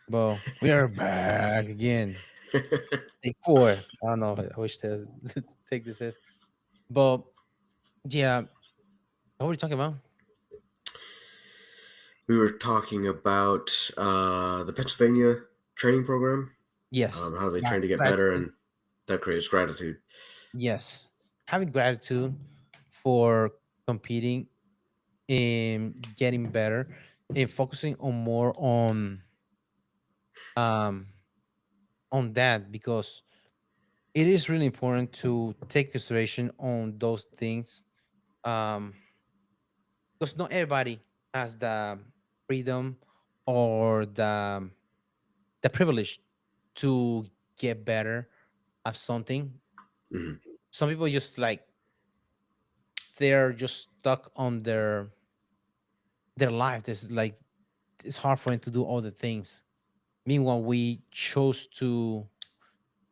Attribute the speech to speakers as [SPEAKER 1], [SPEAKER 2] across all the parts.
[SPEAKER 1] But we are back again. Take four. I don't know. I wish to take this as, but yeah. What were we talking about?
[SPEAKER 2] We were talking about the Pennsylvania training program,
[SPEAKER 1] Yes,
[SPEAKER 2] how they train to get better,
[SPEAKER 1] gratitude.
[SPEAKER 2] and that creates gratitude.
[SPEAKER 1] Yes, having gratitude for competing and getting better, and focusing on more um on that because it is really important to take consideration on those things. Um, because not everybody has the freedom or the privilege to get better at something.
[SPEAKER 2] Hmm.
[SPEAKER 1] Some people just like they're just stuck on their life. This is like it's hard for them to do all the things. Meanwhile, we chose to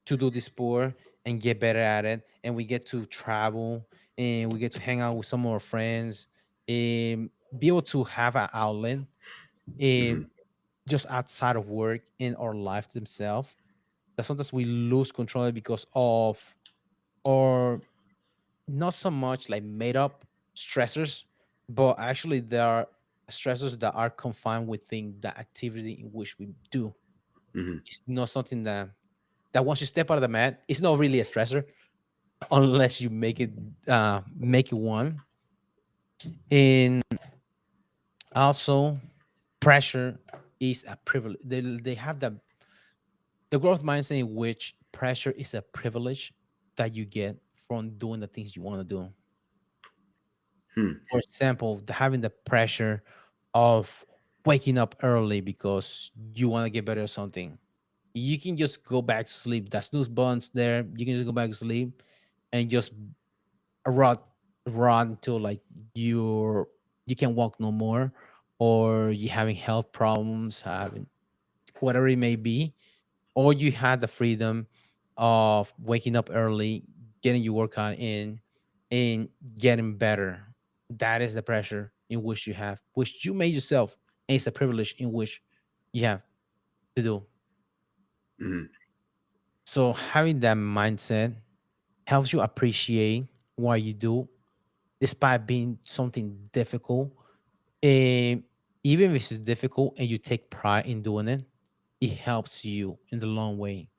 [SPEAKER 1] do this sport and get better at it, and we get to travel and we get to hang out with some of our friends and be able to have an outlet and
[SPEAKER 2] Hmm.
[SPEAKER 1] just outside of work in our life themselves. That sometimes we lose control because of or not so much like made up stressors, but actually there are stressors that are confined within the activity in which we do.
[SPEAKER 2] Hmm.
[SPEAKER 1] It's not something that once you step out of the mat, it's not really a stressor unless you make it one. And also pressure is a privilege. They have the growth mindset in which pressure is a privilege that you get from doing the things you want to do.
[SPEAKER 2] Hmm.
[SPEAKER 1] For example, having the pressure of waking up early because you want to get better at something. You can just go back to sleep. That snooze button's there. You can just go back to sleep and just rot rot until like you can walk no more, or you having health problems, having whatever it may be, or you had the freedom of waking up early, getting your workout in, and getting better. That is the pressure in which you have, which you made yourself, and it's a privilege in which you have to do.
[SPEAKER 2] Hmm.
[SPEAKER 1] So having that mindset helps you appreciate what you do, despite being something difficult. And even if it's difficult and you take pride in doing it, it helps you in the long way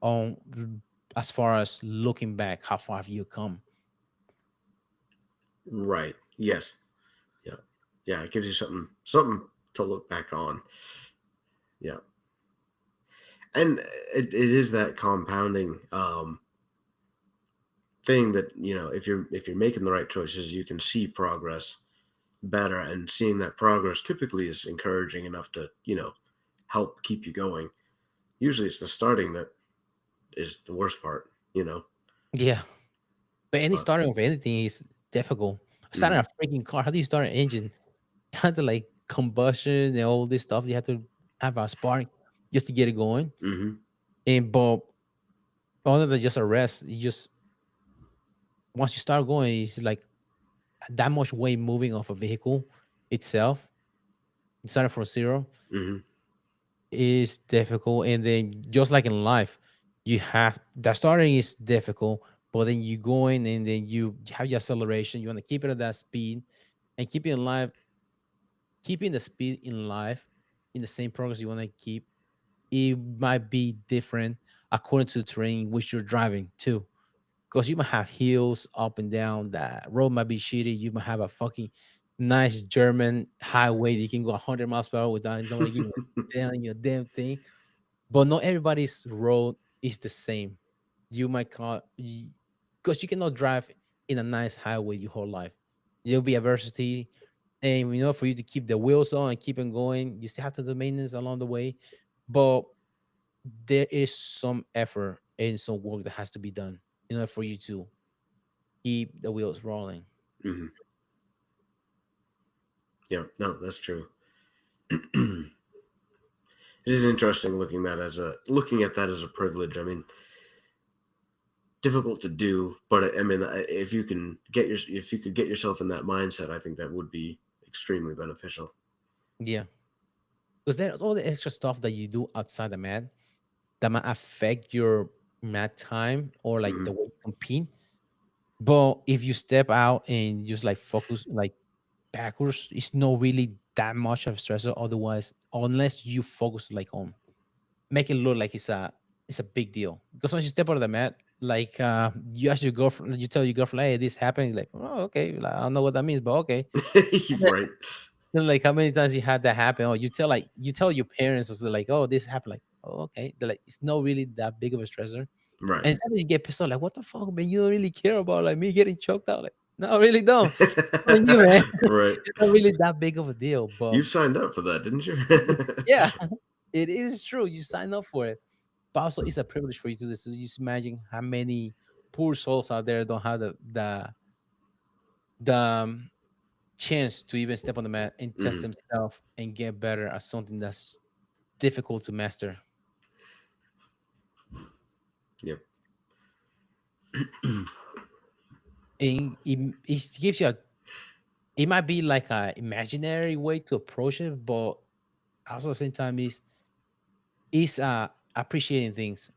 [SPEAKER 1] on as far as looking back how far have you come.
[SPEAKER 2] Right. Yes. Yeah. Yeah. It gives you something to look back on. Yeah. And it is that compounding thing that if you're making the right choices, you can see progress better, and seeing that progress typically is encouraging enough to help keep you going. Usually, it's the starting that is the worst part.
[SPEAKER 1] Yeah, but any
[SPEAKER 2] But
[SPEAKER 1] starting of anything is difficult. Starting
[SPEAKER 2] mhm,
[SPEAKER 1] a freaking car, how do you start an engine? You have to like combustion and all this stuff. You have to have a spark just to get it going.
[SPEAKER 2] mhm,
[SPEAKER 1] And but other than just a rest, you just once you start going, it's like that much weight moving off a vehicle itself. Starting from zero
[SPEAKER 2] mhm,
[SPEAKER 1] is difficult, and then just like in life, you have the starting is difficult, but then you go in and then you have your acceleration. You want to keep it at that speed and keep it in life, keeping the speed in life in the same progress you want to keep. It might be different according to the terrain in which you're driving too, because you might have hills up and down. That road might be shitty. You might have a fucking nice German highway that you can go 100 miles per hour without nobody giving a damn your damn thing. But not everybody's road is the same. You might call because you cannot drive in a nice highway your whole life. There'll be adversity, and for you to keep the wheels on and keep on going, you still have to do maintenance along the way. But there is some effort and some work that has to be done in order for you to keep the wheels rolling.
[SPEAKER 2] mhm. Yeah. No, that's true. It is interesting looking at that as a privilege. I mean, difficult to do, but I mean, if you could get yourself in that mindset, I think that would be extremely beneficial.
[SPEAKER 1] Yeah. because there's all the extra stuff that you do outside the mat that might affect your mat time or like
[SPEAKER 2] Hmm.
[SPEAKER 1] the way you compete. But if you step out and just like focus like backwards, it's not really that much of a stressor. Otherwise, unless you focus like on make it look like it's a big deal. Because once you step out of the mat, like you ask your girlfriend, you tell your girlfriend, "Hey, this happened." Like, oh, okay. Like, I don't know what that means, but okay.
[SPEAKER 2] Right.
[SPEAKER 1] Then, like, how many times you had that happen? Or you tell your parents, also like, "Oh, this happened." Like, oh, okay. They're like, it's not really that big of a stressor.
[SPEAKER 2] Right.
[SPEAKER 1] And sometimes you get pissed off, like, what the fuck, man? You don't really care about like me getting choked out. Like, no, I really don't. On you, man.
[SPEAKER 2] Right.
[SPEAKER 1] It's not really that big of a deal.
[SPEAKER 2] You
[SPEAKER 1] But
[SPEAKER 2] signed up for that, didn't you?
[SPEAKER 1] yeah, it is true. You sign up for it. But also, it's a privilege for you to do this. So you just imagine how many poor souls out there don't have the chance to even step on the mat and test
[SPEAKER 2] Hmm.
[SPEAKER 1] themselves and get better at something that's difficult to master.
[SPEAKER 2] Yep.
[SPEAKER 1] And it gives you a it might be like a imaginary way to approach it, but also at the same time is appreciating things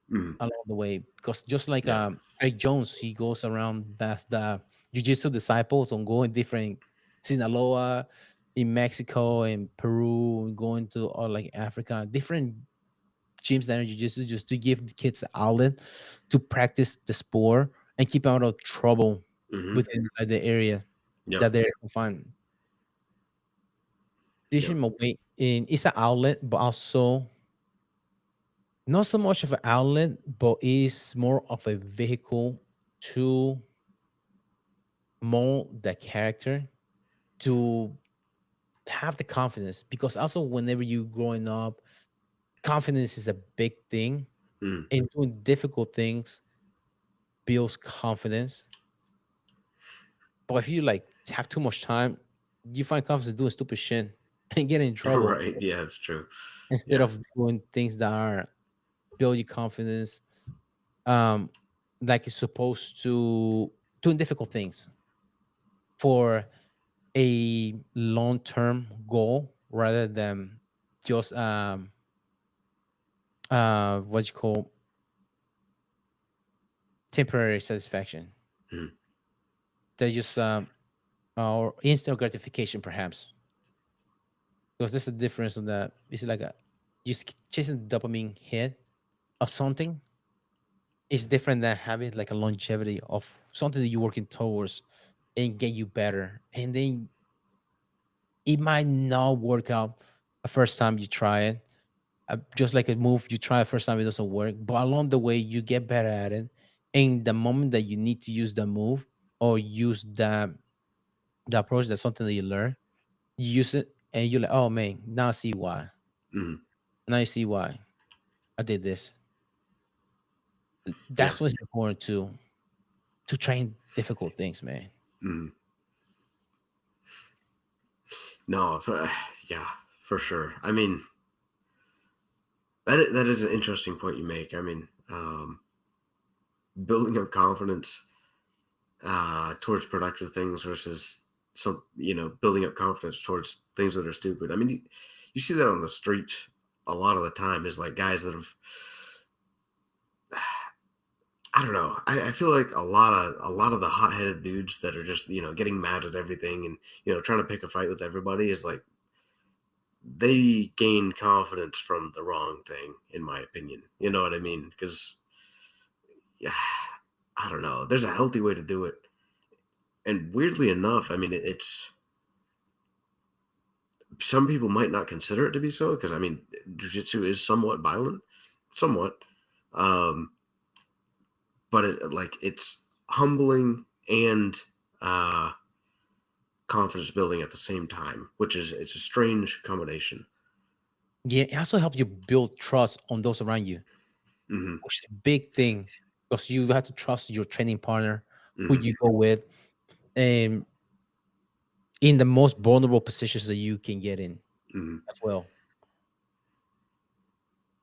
[SPEAKER 2] Hmm.
[SPEAKER 1] along the way. Because just like
[SPEAKER 2] Yeah.
[SPEAKER 1] Greg Jones, he goes around that's the jiu-jitsu disciples on going different Sinaloa in Mexico and Peru and going to all like Africa, different gyms that are jiu-jitsu just to give the kids an outlet to practice the sport and keep out of trouble
[SPEAKER 2] Hmm.
[SPEAKER 1] within the area
[SPEAKER 2] Yep.
[SPEAKER 1] that they're confined.
[SPEAKER 2] Yep.
[SPEAKER 1] Teaching them a way in it's an outlet, but also not so much of an outlet, but is more of a vehicle to mold the character to have the confidence. Because also, whenever you growing up, confidence is a big thing,
[SPEAKER 2] Hmm.
[SPEAKER 1] and doing difficult things builds confidence. But if you like have too much time, you find confidence doing stupid shit and get in trouble
[SPEAKER 2] Right. Yeah, it's true.
[SPEAKER 1] instead
[SPEAKER 2] Yeah.
[SPEAKER 1] of doing things that are build your confidence, um, like it's supposed to doing difficult things for a long term goal rather than just what you call temporary satisfaction.
[SPEAKER 2] Mhm.
[SPEAKER 1] They just or instant gratification perhaps. Because there's a difference in that it's like a just chasing the dopamine hit of something is different than having like a longevity of something that you're working towards and get you better. And then it might not work out the first time you try it. Just like a move, you try it first time, it doesn't work. But along the way, you get better at it. And the moment that you need to use the move or use the approach, that's something that you learn, you use it and you're like, oh man, now I see why.
[SPEAKER 2] Mhm.
[SPEAKER 1] Now you see why I did this.
[SPEAKER 2] Yeah.
[SPEAKER 1] That's what's important to train difficult things, man.
[SPEAKER 2] Mhm. No, yeah, for sure. I mean, that is an interesting point you make. I mean, building up confidence towards productive things versus building up confidence towards things that are stupid. I mean, you see that on the street a lot of the time. Is like guys that have, I don't know. I feel like a lot of the hot headed dudes that are just getting mad at everything and trying to pick a fight with everybody is like they gain confidence from the wrong thing, in my opinion. You know what I mean? Because yeah, I don't know. There's a healthy way to do it, and weirdly enough, I mean, it's some people might not consider it to be so because I mean, jujitsu is somewhat violent, somewhat, um, but it's humbling and uh, confidence building at the same time, which is it's a strange combination.
[SPEAKER 1] Yeah, it also helps you build trust on those around you,
[SPEAKER 2] Hmm.
[SPEAKER 1] which is a big thing because you have to trust your training partner, who
[SPEAKER 2] Hmm.
[SPEAKER 1] you go with, and in the most vulnerable positions that you can get in
[SPEAKER 2] Hmm.
[SPEAKER 1] as well.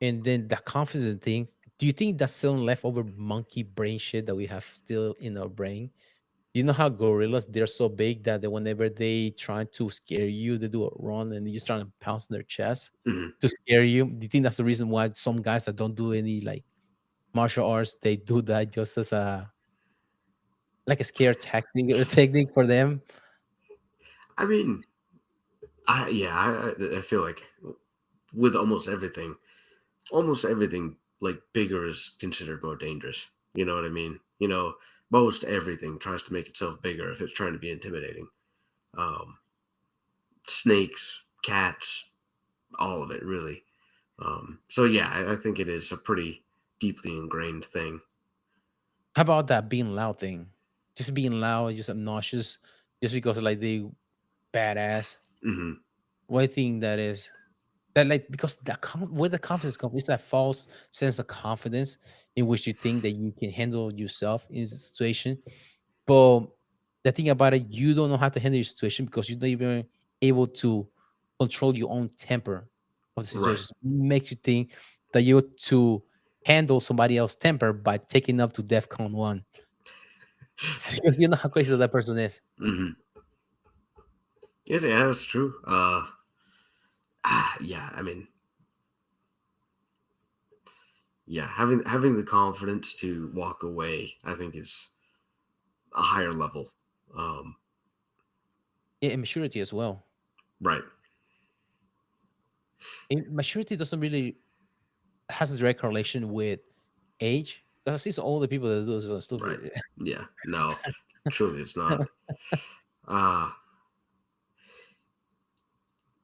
[SPEAKER 1] And then the confidence thing. Do you think that's some leftover monkey brain shit that we have still in our brain? You know how gorillas, they're so big that whenever they try to scare you, they do a run and you just trying to pounce on their chest
[SPEAKER 2] Mhm.
[SPEAKER 1] to scare you. Do you think that's the reason why some guys that don't do any like martial arts, they do that just as a like a scare tactic or technique for them?
[SPEAKER 2] I mean, I feel like with almost everything like bigger is considered more dangerous. You know what I mean? Most everything tries to make itself bigger if it's trying to be intimidating. Um, Snakes, cats, all of it, really. So yeah, I think it is a pretty deeply ingrained thing.
[SPEAKER 1] How about that being loud thing? Just being loud, just obnoxious, just because like they badass.
[SPEAKER 2] Hmm.
[SPEAKER 1] What do you think that is? That like because where the confidence comes, it's that false sense of confidence in which you think that you can handle yourself in a situation. But the thing about it, you don't know how to handle your situation because you're not even able to control your own temper of the
[SPEAKER 2] Right.
[SPEAKER 1] situation. So it makes you think that you're to handle somebody else's temper by taking up to DEFCON 1. Because you know how crazy that person is.
[SPEAKER 2] Hmm. Yeah, that's true. Yeah. I mean, yeah, having the confidence to walk away, I think, is a higher level. Um,
[SPEAKER 1] Yeah, and maturity as well.
[SPEAKER 2] right.
[SPEAKER 1] And maturity doesn't really has a direct correlation with age. Because I see some older people that do so
[SPEAKER 2] Right.
[SPEAKER 1] stupid.
[SPEAKER 2] Yeah. No, truly, it's not. Uh,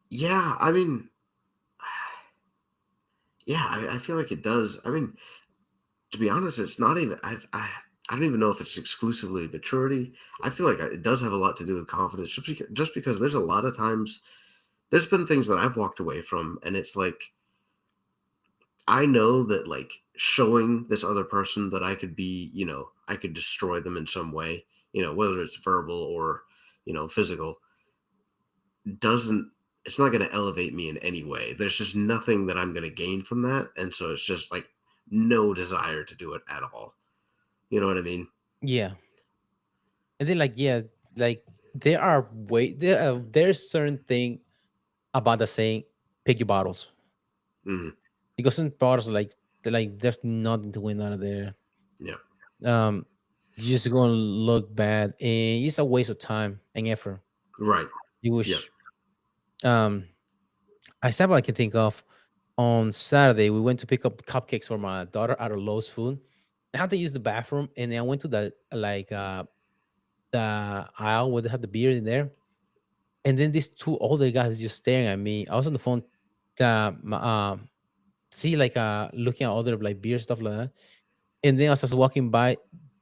[SPEAKER 2] yeah. I mean, yeah, I feel like it does. I mean, to be honest, it's not even. I don't even know if it's exclusively maturity. I feel like it does have a lot to do with confidence, just because there's a lot of times there's been things that I've walked away from, and it's like I know that like showing this other person that I could be, I could destroy them in some way, whether it's verbal or physical, doesn't it's not going to elevate me in any way. There's just nothing that I'm going to gain from that, and so it's just like no desire to do it at all. You know what I mean?
[SPEAKER 1] Yeah. And then like yeah, like there's certain thing about the saying pick your bottles.
[SPEAKER 2] Hmm.
[SPEAKER 1] Because some bottles like there's nothing to win out of there.
[SPEAKER 2] Yeah.
[SPEAKER 1] Um you're just gonna look bad and it's a waste of time and effort.
[SPEAKER 2] Right.
[SPEAKER 1] You
[SPEAKER 2] Yeah.
[SPEAKER 1] wish I said what I can think of. On Saturday, we went to pick up cupcakes for my daughter out of Lowe's Food. I had to use the bathroom, and then I went to the aisle where they have the beer in there. And then these two older guys just staring at me. I was on the phone, see looking at other like beer stuff like that. And then as I was walking by,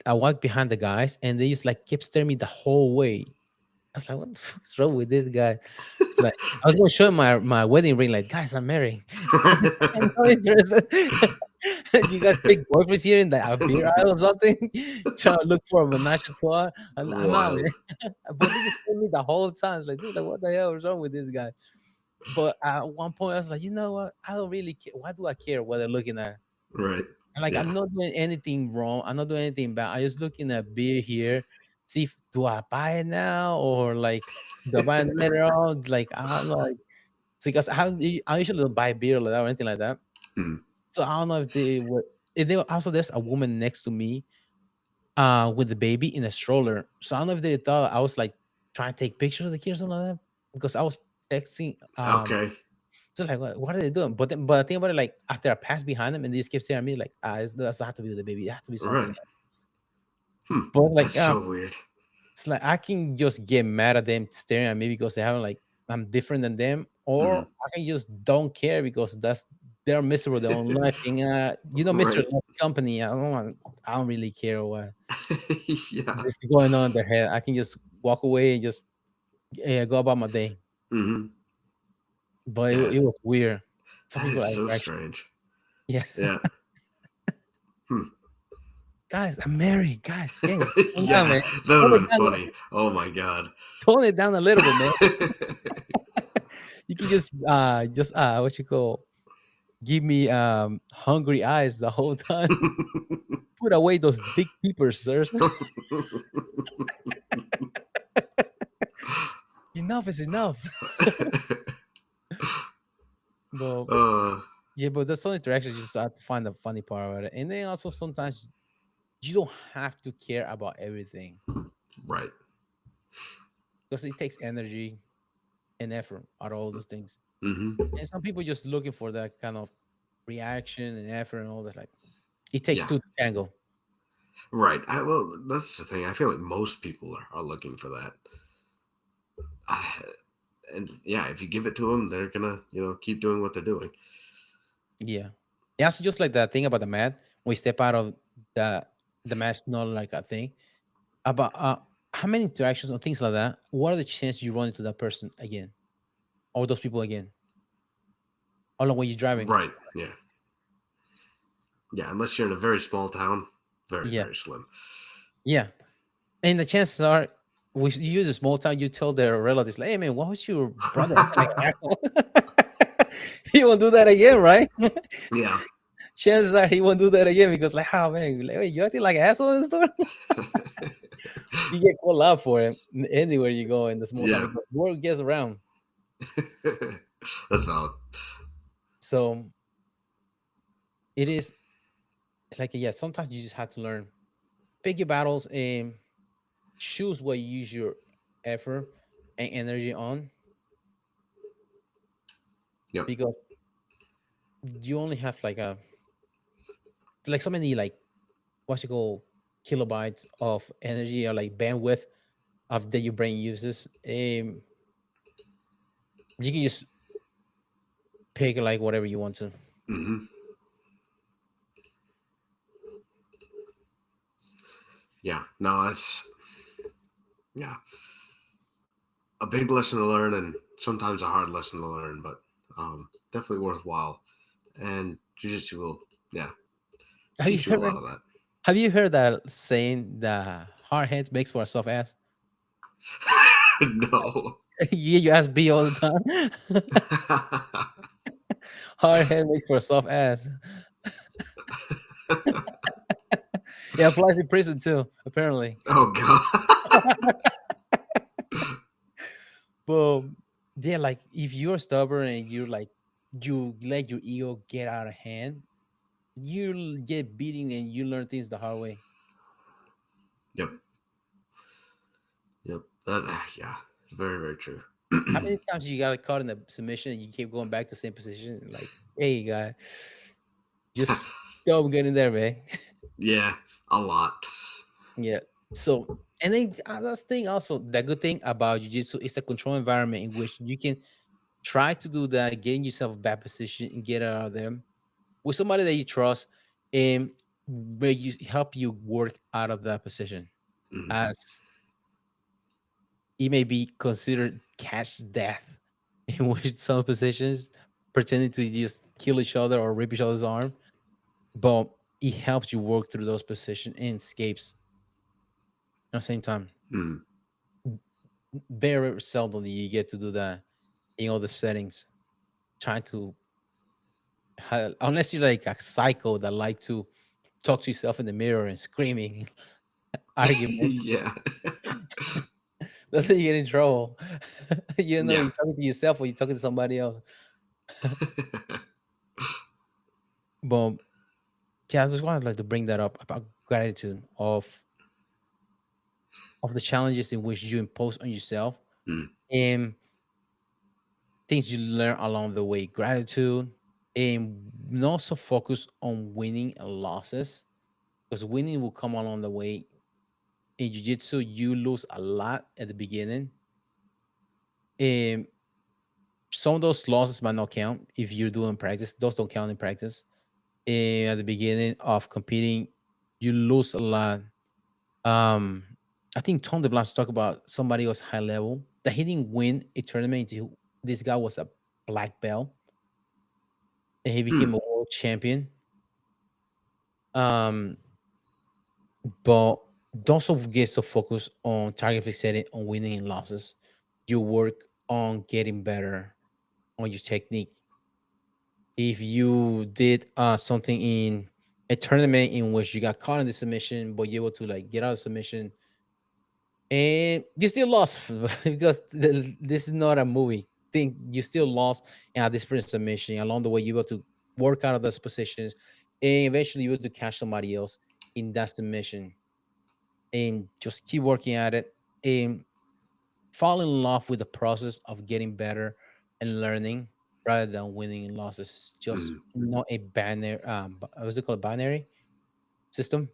[SPEAKER 1] I walked behind the guys, and they just like kept staring me the whole way. I was like, "What the fuck's wrong with this guy?" It's like I was going to show him my wedding ring. Like, guys, I'm married. I'm not interested. You guys pick boyfriends here in the beer aisle or something, trying to look for a menage a trois. I'm not,
[SPEAKER 2] Wild.
[SPEAKER 1] but they just told me the whole time. It's like, dude, like, what the hell is wrong with this guy? But at one point, I was like, you know what? I don't really care. Why do I care what they're looking at?
[SPEAKER 2] Right.
[SPEAKER 1] And like, I'm
[SPEAKER 2] Yeah.
[SPEAKER 1] not doing anything wrong. I'm not doing anything bad. I just looking at beer here. See, if, do I buy it now or like do I buy it later on? Like, I don't know. Like, so because I usually don't buy beer like that or anything like that.
[SPEAKER 2] Mm.
[SPEAKER 1] So I don't know if they were. If they were, also, there's a woman next to me, with the baby in a stroller. So I don't know if they thought I was like trying to take pictures of the kid or something like that because I was texting.
[SPEAKER 2] Okay.
[SPEAKER 1] So like, what are they doing? But I think about it, like after I passed behind them and they just kept staring at me, like, it doesn't have to be with the baby. It has to be something
[SPEAKER 2] Right.
[SPEAKER 1] else.
[SPEAKER 2] Hmm.
[SPEAKER 1] But like,
[SPEAKER 2] That's so weird.
[SPEAKER 1] it's like I can just get mad at them staring at me because they haven't like I'm different than them, or
[SPEAKER 2] Hmm.
[SPEAKER 1] I can just don't care because they're miserable their own life. And Mr.
[SPEAKER 2] Right.
[SPEAKER 1] Company. I don't really care what
[SPEAKER 2] Yeah.
[SPEAKER 1] is going on in their head. I can just walk away and just go about my day.
[SPEAKER 2] Hmm.
[SPEAKER 1] But
[SPEAKER 2] Yeah.
[SPEAKER 1] it was weird. Some
[SPEAKER 2] That
[SPEAKER 1] people
[SPEAKER 2] is
[SPEAKER 1] are
[SPEAKER 2] so
[SPEAKER 1] actually,
[SPEAKER 2] strange.
[SPEAKER 1] yeah,
[SPEAKER 2] Yeah. Hmm.
[SPEAKER 1] guys, I'm married. Guys, hey, calm down,
[SPEAKER 2] Yeah.
[SPEAKER 1] man.
[SPEAKER 2] That would
[SPEAKER 1] Tone
[SPEAKER 2] have
[SPEAKER 1] it
[SPEAKER 2] been
[SPEAKER 1] down,
[SPEAKER 2] funny. Oh my god.
[SPEAKER 1] tone it down a little bit, man. You can just what you call give me hungry eyes the whole time. Put away those dick peepers, sirs. enough is enough. But
[SPEAKER 2] uh,
[SPEAKER 1] yeah, but that's some interactions you just have to find the funny part about it. And then also sometimes you don't have to care about everything
[SPEAKER 2] right.
[SPEAKER 1] because it takes energy and effort out of all those things.
[SPEAKER 2] Hmm.
[SPEAKER 1] And some people just looking for that kind of reaction and effort and all that. Like it takes
[SPEAKER 2] Yeah.
[SPEAKER 1] two to tango.
[SPEAKER 2] Right. Well, that's the thing. I feel like most people are looking for that. I, and yeah, if you give it to them, they're gonna, keep doing what they're doing.
[SPEAKER 1] Yeah. Yeah, so just like that thing about the mat, when we step out of the the match, not like a thing. About how many interactions or things like that, what are the chances you run into that person again? Or those people again? How long were you driving?
[SPEAKER 2] Right. Yeah. Yeah. Unless you're in a very small town, very,
[SPEAKER 1] Yeah.
[SPEAKER 2] very slim.
[SPEAKER 1] Yeah. And the chances are you use a small town, you tell their relatives, like, hey man, what was your brother acting like an asshole? He won't do that again, right?
[SPEAKER 2] Yeah.
[SPEAKER 1] Chances are he won't do that again because like, oh man, like, wait, you acting like an asshole in the store? You get called out for it anywhere you go in the small town
[SPEAKER 2] Yeah.
[SPEAKER 1] because word gets around.
[SPEAKER 2] That's valid.
[SPEAKER 1] So it is like yeah, sometimes you just have to learn. Pick your battles and choose what you use your effort and energy on
[SPEAKER 2] Yep.
[SPEAKER 1] because you only have like so many like what you call kilobytes of energy or like bandwidth of that your brain uses. You can just pick like whatever you want to.
[SPEAKER 2] Hmm. Yeah. No, that's yeah a big lesson to learn, and sometimes a hard lesson to learn, but definitely worthwhile. And jujitsu will, yeah,
[SPEAKER 1] Have you
[SPEAKER 2] teach you a lot
[SPEAKER 1] heard?
[SPEAKER 2] of that.
[SPEAKER 1] Have you heard that saying that hard heads makes for a soft ass?
[SPEAKER 2] No.
[SPEAKER 1] Yeah, you ask B all the time. Hard head makes for a soft ass. It applies in prison too, apparently.
[SPEAKER 2] Oh god.
[SPEAKER 1] But yeah, like if you're stubborn and you're like you let your ego get out of hand, you get beaten and you learn things the hard way.
[SPEAKER 2] Yep. Yep. That, yeah. Very, very true.
[SPEAKER 1] How many times you got caught in a submission and you keep going back to the same position? Like, hey guy, just don't get in there, man.
[SPEAKER 2] Yeah. A lot.
[SPEAKER 1] Yeah. So and then that's the thing also the good thing about jiu-jitsu is a control environment in which you can try to do that, getting yourself a bad position and get out of them with somebody that you trust and where you help you work out of that position
[SPEAKER 2] Mhm.
[SPEAKER 1] as it may be considered catch death in which some positions pretending to just kill each other or rip each other's arm, but it helps you work through those positions and escapes at the same time.
[SPEAKER 2] Mhm.
[SPEAKER 1] Very seldom do you get to do that in all the settings. Trying to unless you're like a psycho that like to talk to yourself in the mirror and screaming argument.
[SPEAKER 2] Yeah.
[SPEAKER 1] That's how you get in trouble. You know,
[SPEAKER 2] Yeah.
[SPEAKER 1] you're talking to yourself or you're talking to somebody else. But yeah, I just wanted like to bring that up about gratitude of the challenges in which you impose on yourself
[SPEAKER 2] Mm.
[SPEAKER 1] and things you learn along the way. Gratitude and also focus on winning and losses because winning will come along the way. In jiu-jitsu, you lose a lot at the beginning. And some of those losses might not count if you're doing practice. Those don't count in practice. And at the beginning of competing, you lose a lot. Um, I think Tom DeBlanc talked about somebody was high level that he didn't win a tournament. This guy was a black belt and he became
[SPEAKER 2] Hmm.
[SPEAKER 1] a world champion. Um, but don't also get so focused on target fixated on winning and losses. You work on getting better on your technique. If you did something in a tournament in which you got caught in the submission, but you're able to like get out of submission, and you still lost because this is not a movie. Think you still lost in a different submission. Along the way, you got to work out of those positions, and eventually you got to catch somebody else in that submission, and just keep working at it, and fall in love with the process of getting better and learning rather than winning and losses. It's just
[SPEAKER 2] Mhm.
[SPEAKER 1] not a binary. What's it called? Binary system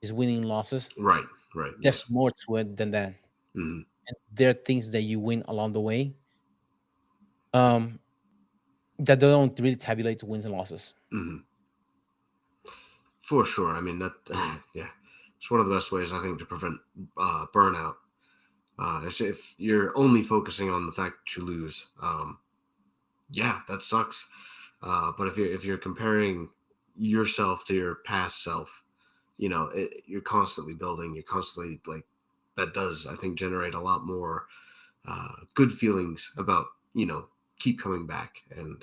[SPEAKER 1] is winning and losses.
[SPEAKER 2] Right, right,
[SPEAKER 1] There's
[SPEAKER 2] yes.
[SPEAKER 1] more to it than that.
[SPEAKER 2] Mhm,
[SPEAKER 1] And there are things that you win along the way, um, that they don't really tabulate to wins and losses.
[SPEAKER 2] mhm. For sure. I mean that. Yeah, it's one of the best ways I think to prevent burnout. Is if you're only focusing on the fact that you lose. Yeah, that sucks. But if you're comparing yourself to your past self, you're constantly building. You're constantly like that does I think generate a lot more good feelings about keep coming back and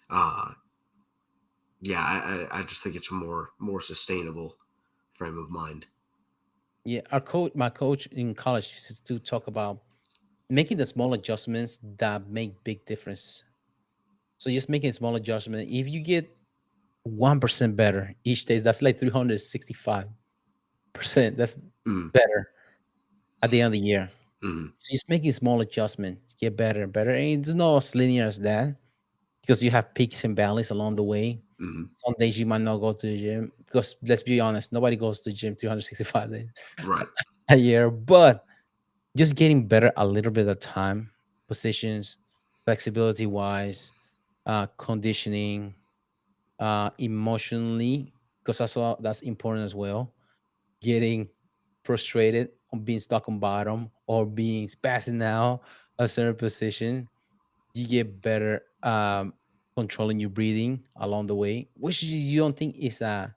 [SPEAKER 2] uh, yeah, I just think it's a more sustainable frame of mind.
[SPEAKER 1] Yeah, my coach in college used to talk about making the small adjustments that make big difference. So just making small adjustment. If you get 1% better each day, that's like 365%. That's
[SPEAKER 2] Mm,
[SPEAKER 1] better at the end of the year.
[SPEAKER 2] mm,
[SPEAKER 1] So just making small adjustments, get better and better. And it's not as linear as that because you have peaks and valleys along the way.
[SPEAKER 2] mm,
[SPEAKER 1] Some days you might not go to the gym because let's be honest, nobody goes to the gym 365 days
[SPEAKER 2] right.
[SPEAKER 1] a year. But just getting better a little bit at a time, positions, flexibility wise, conditioning, emotionally, because that's important as well. Getting frustrated on being stuck on bottom or being passing out a certain position, you get better, controlling your breathing along the way, which you don't think is a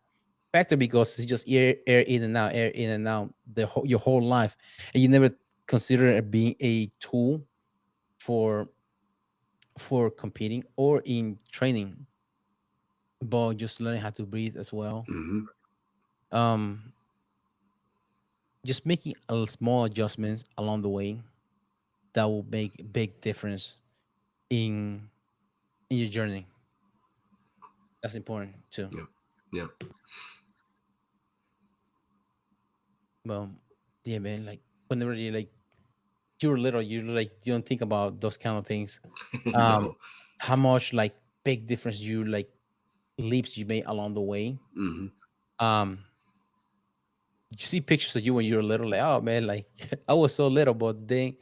[SPEAKER 1] factor because it's just air in and out, air in and out your whole life, and you never consider it being a tool for competing or in training, but just learning how to breathe as well.
[SPEAKER 2] Hmm.
[SPEAKER 1] Um, just making a small adjustments along the way that will make a big difference in your journey. That's important too.
[SPEAKER 2] Yep. Yep.
[SPEAKER 1] Well, yeah, man. Like whenever you're little, you don't think about those kind of things. Um,
[SPEAKER 2] No.
[SPEAKER 1] how much like big difference you leaps you made along the way.
[SPEAKER 2] Hmm.
[SPEAKER 1] Um, you see pictures of you when you were little, like oh man, like I was so little, but then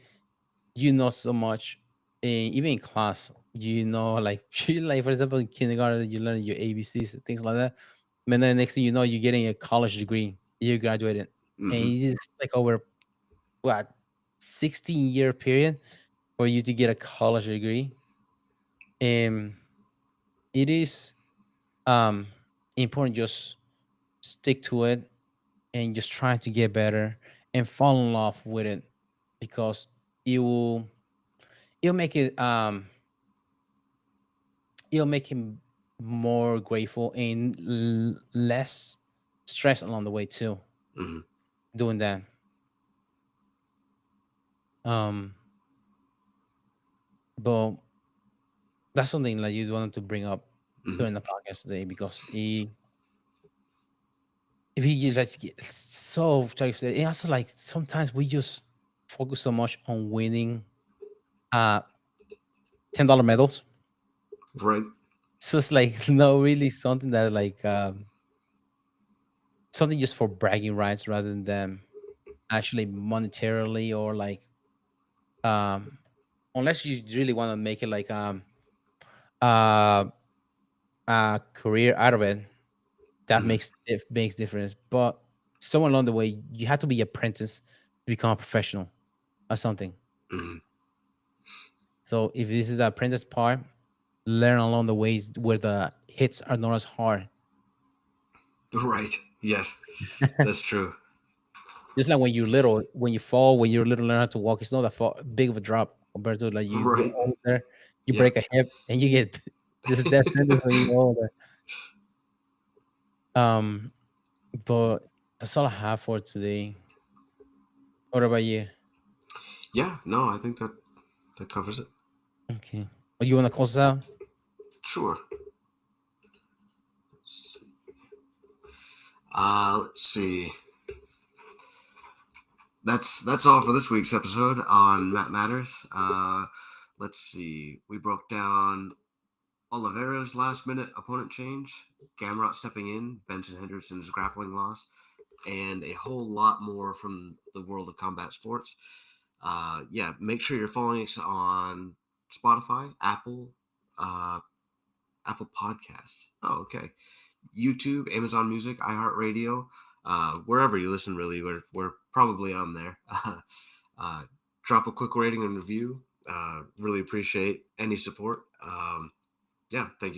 [SPEAKER 1] you know so much. Even in class, like you like for example in kindergarten, you learn your ABCs and things like that. And then next thing you know, you're getting a college degree. You graduated, and
[SPEAKER 2] Hmm.
[SPEAKER 1] it's just like over what 16-year period for you to get a college degree. And it is um important just stick to it and just try to get better and fall in love with it because it will it'll make it it'll make him more grateful and less stress along the way too
[SPEAKER 2] Hmm.
[SPEAKER 1] doing that. um but that's something like you wanted to bring up
[SPEAKER 2] Hmm.
[SPEAKER 1] during the podcast today because if he just get so and also like sometimes we just focus so much on winning uh $10 medals.
[SPEAKER 2] Right.
[SPEAKER 1] So it's like no really something that like something just for bragging rights rather than them actually monetarily or like um unless you really want to make it like uh a career out of it, that
[SPEAKER 2] Hmm.
[SPEAKER 1] makes difference. But somewhere along the way you have to be apprentice to become a professional or something.
[SPEAKER 2] Hmm.
[SPEAKER 1] So if this is the apprentice part, learn along the ways where the hits are not as hard.
[SPEAKER 2] Right. Yes, that's true.
[SPEAKER 1] Just like when you're little, when you fall, when you're little, learn how to walk. It's not a big of a drop compared to like you get
[SPEAKER 2] Right.
[SPEAKER 1] older, you
[SPEAKER 2] Yep.
[SPEAKER 1] break a hip, and you get this death sentence when you get older. Um, but That's all I have for today. What about you?
[SPEAKER 2] Yeah, no, I think that covers it.
[SPEAKER 1] Okay. Oh, you want to close out?
[SPEAKER 2] Sure. Let's see. That's all for this week's episode on Matt Matters. Let's see. We broke down Oliveira's last minute opponent change, Gamrot stepping in, Benson Henderson's grappling loss, and a whole lot more from the world of combat sports. Yeah, make sure you're following us on Spotify, uh, Apple Podcasts. Oh, okay. YouTube, Amazon Music, iHeartRadio, wherever you listen. Really, we're probably on there. Uh, drop a quick rating and review. Really appreciate any support. Yeah, thank you